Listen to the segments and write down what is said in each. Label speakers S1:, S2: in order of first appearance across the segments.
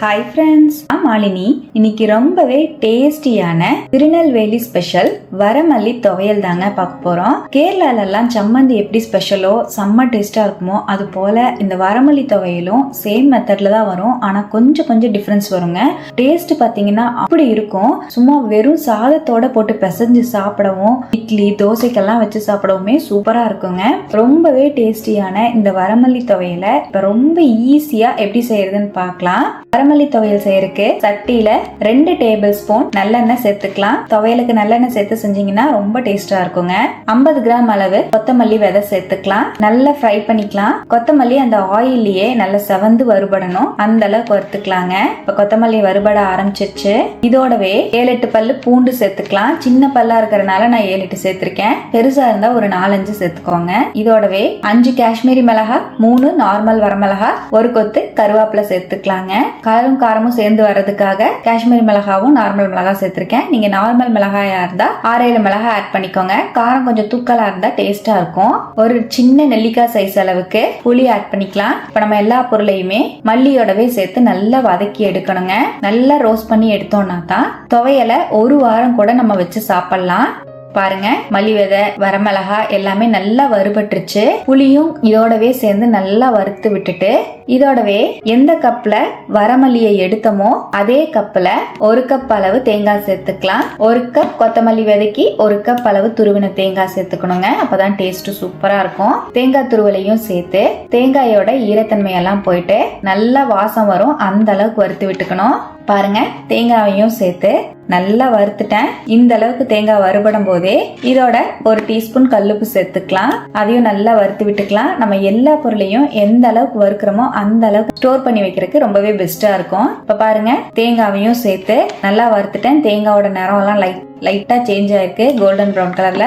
S1: Hi friends, நான் மாலினி. இன்னைக்கு ரொம்பவே டேஸ்டியான திருநெல்வேலி ஸ்பெஷல் வரமல்லி துவையல் தாங்க பார்க்க போறோம். கேரளால எல்லாம் சம்மந்தி எப்படி ஸ்பெஷலோ செம்ம டேஸ்டா இருக்குமோ அது போல இந்த வரமல்லி துவையலும் சேம் மெத்தட்ல தான் வரும். ஆனா கொஞ்சம் டிஃபரன்ஸ் வருங்க. டேஸ்ட் பாத்தீங்கன்னா அப்படி இருக்கும். சும்மா வெறும் சாதத்தோட போட்டு பிசைஞ்சு சாப்பிடவும் இட்லி தோசைக்கெல்லாம் வச்சு சாப்பிடவுமே சூப்பரா இருக்குங்க. ரொம்பவே டேஸ்டியான இந்த வரமல்லி துவையலை இப்ப ரொம்ப ஈஸியா எப்படி செய்யறதுன்னு பார்க்கலாம். வரமல்லி துவையல் செய்யறதுக்கு சட்டியில 2 டேபிள் ஸ்பூன் நல்லெண்ணெய் சேர்த்துக்கலாம். துவையலுக்கு நல்லெண்ணெய் சேர்த்து செஞ்சீங்கன்னா ரொம்ப டேஸ்டா இருக்குங்க. 50 கிராம் அளவு கொத்தமல்லி விதை சேர்த்துக்கலாம். நல்லா ஃப்ரை பண்ணிக்கலாம். கொத்தமல்லி அந்த ஆயிலேயே நல்லா செவந்து வறுபடணும், அந்த அளவுக்கு வறுத்துக்கலாங்க. இப்ப கொத்தமல்லி வறுபட ஆரம்பிச்சிருச்சு. இதோடவே 7-8 பல்லு பூண்டு சேர்த்துக்கலாம். சின்ன பல்லா இருக்கிறதுனால நான் 7-8 சேர்த்திருக்கேன். பெருசா இருந்தா ஒரு 4-5 சேர்த்துக்கோங்க. இதோடவே 5 காஷ்மீரி மிளகா, 3 நார்மல் வரமிளகா, ஒரு கொத்து கருவேப்பிலை சேர்த்துக்கலாங்க. கலரும் காரமும் சேர்ந்து வர்றதுக்காக காஷ்மீரி மிளகாவும் நார்மல் மிளகா சேர்த்திருக்கேன். நீங்க நார்மல் மிளகாயா இருந்தா 6-7 மிளகாய் ஆட் பண்ணிக்கோங்க. காரம் கொஞ்சம் தூக்கலா இருந்தா டேஸ்டா இருக்கும். ஒரு சின்ன நெல்லிக்காய் சைஸ் அளவுக்கு புளி ஆட் பண்ணிக்கலாம். இப்ப நம்ம எல்லா பொருளையுமே மல்லியோடவே சேர்த்து நல்லா வதக்கி எடுக்கணுங்க. நல்லா ரோஸ்ட் பண்ணி எடுத்தோம்னா தான் துவையலை ஒரு வாரம் கூட நம்ம வச்சு சாப்பிடலாம். பாருங்க, மல்லி விதை வரமிளகா எல்லாமே நல்லா வறுபட்டுருச்சு. புளியும் இதோடவே சேர்ந்து நல்லா வறுத்து விட்டுட்டு இதோடவே எந்த கப்ல வரமல்லியை எடுத்தோமோ அதே கப்ல 1 கப் அளவு தேங்காய் சேர்த்துக்கலாம். 1 கப் கொத்தமல்லி விதைக்கு 1 கப் அளவு துருவின தேங்காய் சேர்த்துக்கணுங்க. அப்பதான் டேஸ்ட் சூப்பரா இருக்கும். தேங்காய் துருவலையும் சேர்த்து தேங்காயோட ஈரத்தன்மையெல்லாம் போயிட்டு நல்லா வாசம் வரும், அந்த அளவுக்கு வறுத்து விட்டுக்கணும். பாருங்க, தேங்காயையும் சேர்த்து நல்லா வறுத்துட்டேன். இந்த அளவுக்கு தேங்காய் வறுபடும் போதே இதோட 1 டீஸ்பூன் கல்லுப்பு சேர்த்துக்கலாம். அதையும் நல்லா வறுத்து விட்டுக்கலாம். நம்ம எல்லா பொருளையும் எந்த அளவுக்கு வறுக்கிறோமோ அந்த அளவுக்கு ஸ்டோர் பண்ணி வைக்கிறதுக்கு ரொம்பவே பெஸ்டா இருக்கும். இப்ப பாருங்க, தேங்காவையும் சேர்த்து நல்லா வறுத்துட்டேன். தேங்காயோட நிறம் எல்லாம் லைட்டா சேஞ்ச் ஆயிருக்கு, கோல்டன் ப்ரௌன் கலர்ல.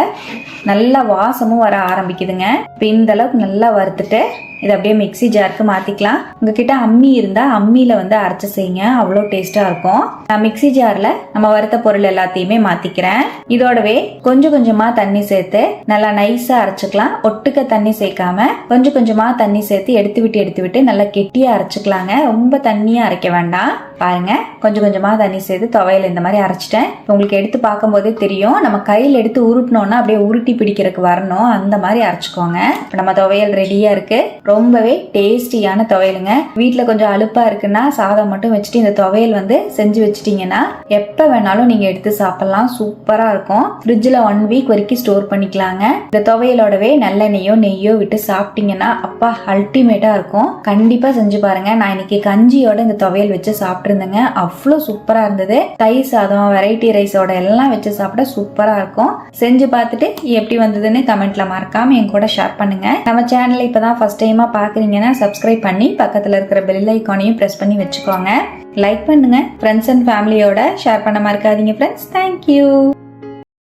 S1: நல்லா வாசமும் வர ஆரம்பிக்குதுங்க. இப்ப இந்த அளவுக்கு நல்லா வறுத்துட்டு இதை அப்படியே மிக்ஸி ஜாருக்கு மாத்திக்கலாம். உங்ககிட்ட அம்மி இருந்தா அம்மியில அரைச்சு செய்யுங்க, அவ்வளோ டேஸ்டா இருக்கும். நான் மிக்ஸி ஜார்ல நம்ம வறுத்த பொருள் எல்லாத்தையுமே மாத்திக்கிறேன். இதோடவே கொஞ்சமா தண்ணி சேர்த்து நல்லா நைஸா அரைச்சுக்கலாம். ஒட்டுக்க தண்ணி சேர்க்காம கொஞ்சமா தண்ணி சேர்த்து எடுத்து விட்டு நல்லா கெட்டியா அரைச்சுக்கலாங்க. ரொம்ப தண்ணியா அரைக்க வேண்டாம். பாருங்க, கொஞ்சமா தண்ணி சேர்த்து துவையல் இந்த மாதிரி அரைச்சிட்டேன். உங்களுக்கு எடுத்து பார்க்கும் போதே தெரியும். நம்ம கையில் எடுத்து உருட்டினோம்னா அப்படியே உருட்டி பிடிக்கிறதுக்கு வரணும், அந்த மாதிரி அரைச்சுக்கோங்க. இப்போ நம்ம துவையல் ரெடியா இருக்கு. ரொம்பவே டேஸ்டியான துவையலுங்க. வீட்டுல கொஞ்சம் அலுப்பா இருக்குன்னா சாதம் மட்டும் வச்சுட்டு இந்த துவையல் செஞ்சு வச்சுட்டீங்கன்னா எப்ப வேணாலும் நீங்க எடுத்து சாப்பிடலாம். சூப்பரா இருக்கும். ஃப்ரிட்ஜ்ல 1 வீக் வரைக்கும் ஸ்டோர் பண்ணிக்கலாங்க. இந்த துவையலோடவே நல்லெண்ணெயோ நெய்யோ விட்டு சாப்பிட்டீங்கன்னா அப்பா அல்டிமேட்டா இருக்கும். கண்டிப்பா செஞ்சு பாருங்க. நான் இன்னைக்கு கஞ்சியோட இந்த துவையல் வச்சு சாப்பிட்டுருந்தேங்க. அவ்வளோ சூப்பரா இருந்தது. தயிர் சாதம், வெரைட்டி ரைஸோட எல்லாம் வச்சு சாப்பிட சூப்பரா இருக்கும். செஞ்சு பார்த்துட்டு எப்படி வந்ததுன்னு கமெண்ட்ல மறக்காம என் கூட ஷேர் பண்ணுங்க. நம்ம சேனல் இப்பதான் ஃபர்ஸ்ட் டைமா பாக்குறீங்கன்னா சப்ஸ்கிரைப் பண்ணி பக்கத்துல இருக்கிற பெல் ஐகானையும் பிரஸ் பண்ணி வச்சுக்கோங்க. லைக் பண்ணுங்க. ஃப்ரெண்ட்ஸ் அண்ட் ஃபேமிலியோட ஷேர் பண்ண மறக்காதீங்க ஃப்ரெண்ட்ஸ். தேங்க்யூ.